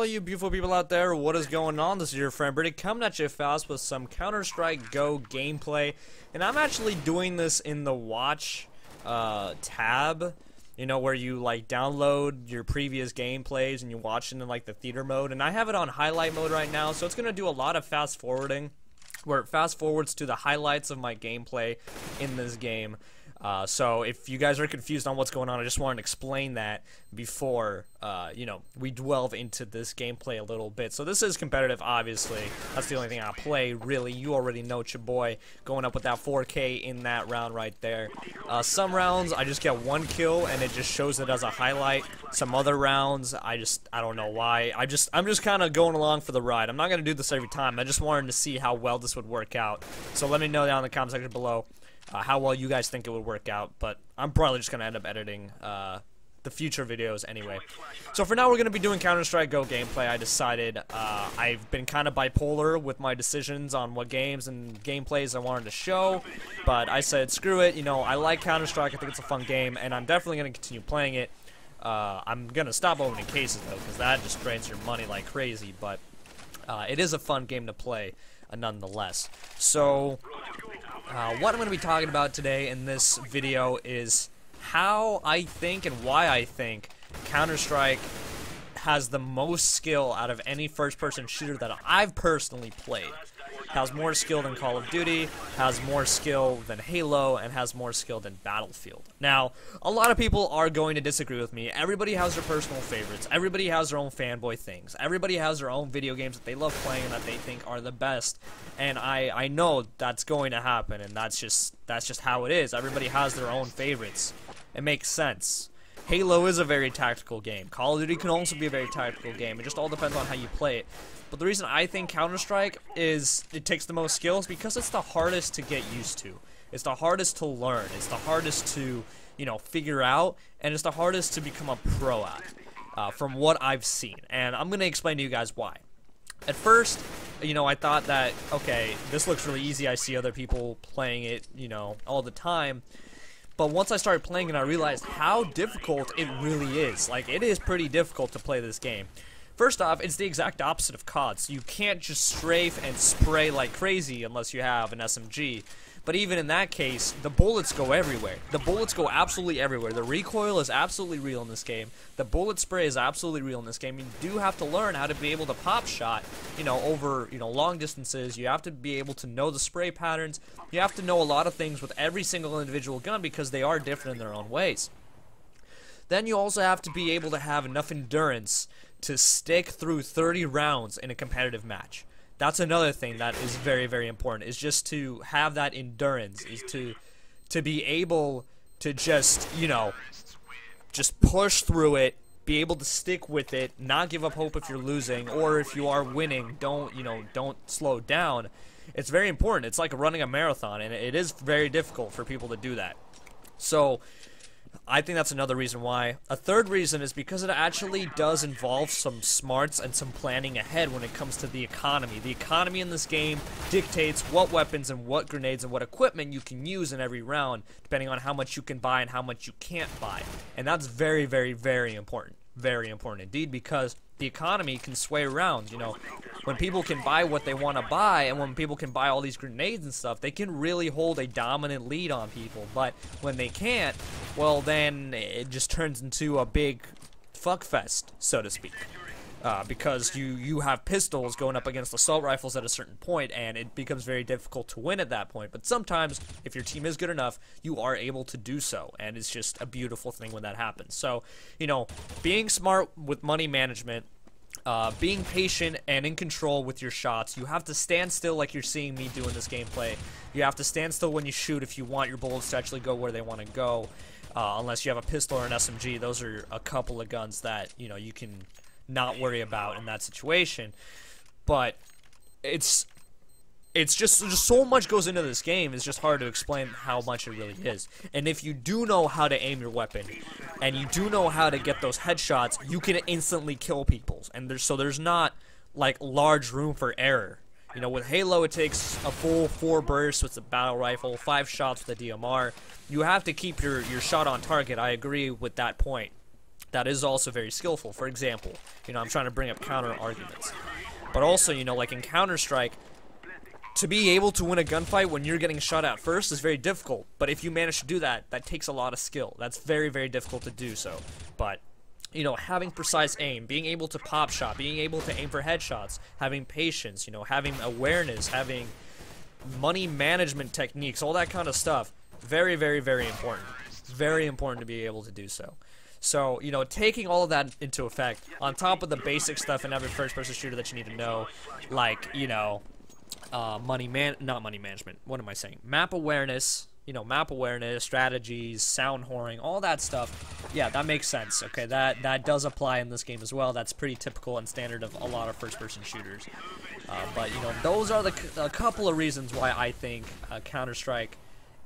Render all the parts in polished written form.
all you beautiful people out there, what is going on? This is your friend Brady coming at you fast with some Counter-Strike Go gameplay. And I'm actually doing this in the watch tab, you know, where you like download your previous gameplays and you watch it in like the theater mode. And I have it on highlight mode right now, so it's going to do a lot of fast forwarding, where it fast forwards to the highlights of my gameplay in this game. So if you guys are confused on what's going on, I just wanted to explain that before, you know, we delve into this gameplay a little bit. So this is competitive, obviously. That's the only thing I play, really. You already know it's your boy going up with that 4K in that round right there. Some rounds, I just get one kill, and it just shows it as a highlight. Some other rounds, I don't know why. I'm just kind of going along for the ride. I'm not going to do this every time. I just wanted to see how well this would work out. So let me know down in the comment section below how well you guys think it would work out, but I'm probably just going to end up editing the future videos anyway. So for now, we're going to be doing Counter-Strike Go gameplay. I decided I've been kind of bipolar with my decisions on what games and gameplays I wanted to show, but I said, screw it, you know, I like Counter-Strike, I think it's a fun game, and I'm definitely going to continue playing it. I'm going to stop opening cases, though, because that just drains your money like crazy, but it is a fun game to play nonetheless. So what I'm going to be talking about today in this video is how I think and why I think Counter-Strike has the most skill out of any first-person shooter that I've personally played. Has more skill than Call of Duty, has more skill than Halo, and has more skill than Battlefield. Now, a lot of people are going to disagree with me. Everybody has their personal favorites. Everybody has their own fanboy things. Everybody has their own video games that they love playing and that they think are the best. And I know that's going to happen, and that's just how it is. Everybody has their own favorites. It makes sense. Halo is a very tactical game. Call of Duty can also be a very tactical game. It just all depends on how you play it. But the reason I think Counter-Strike is it takes the most skills because it's the hardest to get used to. It's the hardest to learn. It's the hardest to, you know, figure out, and it's the hardest to become a pro at, from what I've seen. And I'm going to explain to you guys why. At first, you know, I thought that, okay, this looks really easy. I see other people playing it, you know, all the time. But once I started playing it, I realized how difficult it really is. Like, it is pretty difficult to play this game. First off, it's the exact opposite of COD, so you can't just strafe and spray like crazy unless you have an SMG. But even in that case, the bullets go everywhere. The bullets go absolutely everywhere. The recoil is absolutely real in this game. The bullet spray is absolutely real in this game. You do have to learn how to be able to pop shot, you know, over, you know, long distances. You have to be able to know the spray patterns. You have to know a lot of things with every single individual gun because they are different in their own ways. Then you also have to be able to have enough endurance to stick through 30 rounds in a competitive match. That's another thing that is very, very important, is just to have that endurance, is to be able to just, you know, just push through it, be able to stick with it, not give up hope if you're losing, or if you are winning, don't slow down. It's very important. It's like running a marathon, and it is very difficult for people to do that. So I think that's another reason why. A third reason is because it actually does involve some smarts and some planning ahead when it comes to the economy. The economy in this game dictates what weapons and what grenades and what equipment you can use in every round, depending on how much you can buy and how much you can't buy. And that's very, very, very important. Very important indeed, because the economy can sway around. You know, when people can buy what they want to buy, and when people can buy all these grenades and stuff, they can really hold a dominant lead on people. But when they can't, well, then it just turns into a big fuckfest, so to speak. Because you have pistols going up against assault rifles at a certain point, and it becomes very difficult to win at that point. But sometimes, if your team is good enough, you are able to do so, and it's just a beautiful thing when that happens. So, you know, being smart with money management, being patient and in control with your shots. You have to stand still like you're seeing me do in this gameplay. You have to stand still when you shoot if you want your bullets to actually go where they want to go. Unless you have a pistol or an SMG, those are a couple of guns that, you know, you can not worry about in that situation. But it's just so much goes into this game. It's just hard to explain how much it really is. And if you do know how to aim your weapon, and you do know how to get those headshots, you can instantly kill people. And there's not like large room for error. You know, with Halo, it takes a full 4 bursts with the battle rifle, 5 shots with the DMR. You have to keep your shot on target. I agree with that point. that is also very skillful. For example, you know, I'm trying to bring up counter arguments. But also, you know, like in Counter-Strike, to be able to win a gunfight when you're getting shot at first is very difficult. But if you manage to do that, that takes a lot of skill. That's very, very difficult to do so. But, you know, having precise aim, being able to pop shot, being able to aim for headshots, having patience, you know, having awareness, having money management techniques, all that kind of stuff, very, very, very important. Very important to be able to do so. So, you know, taking all of that into effect, on top of the basic stuff in every first-person shooter that you need to know, like, you know, not money management, what am I saying? Map awareness, you know, map awareness, strategies, sound whoring, all that stuff, yeah, that makes sense, okay? That does apply in this game as well. That's pretty typical and standard of a lot of first-person shooters. But, you know, those are a couple of reasons why I think Counter-Strike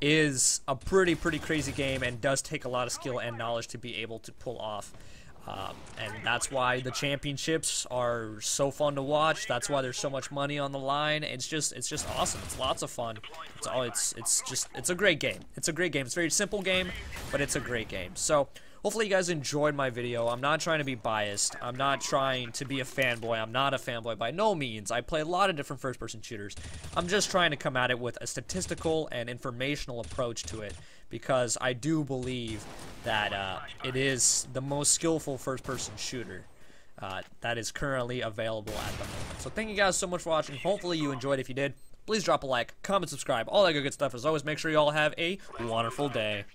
is a pretty crazy game and does take a lot of skill and knowledge to be able to pull off. And that's why the championships are so fun to watch. That's why there's so much money on the line. It's just awesome. It's lots of fun. It's a great game. It's a great game. It's a very simple game, but it's a great game. So hopefully you guys enjoyed my video. I'm not trying to be biased. I'm not trying to be a fanboy. I'm not a fanboy by no means. I play a lot of different first-person shooters. I'm just trying to come at it with a statistical and informational approach to it, because I do believe that it is the most skillful first-person shooter that is currently available at the moment. So thank you guys so much for watching. Hopefully you enjoyed. If you did, please drop a like, comment, subscribe, all that good stuff. As always, make sure you all have a wonderful day.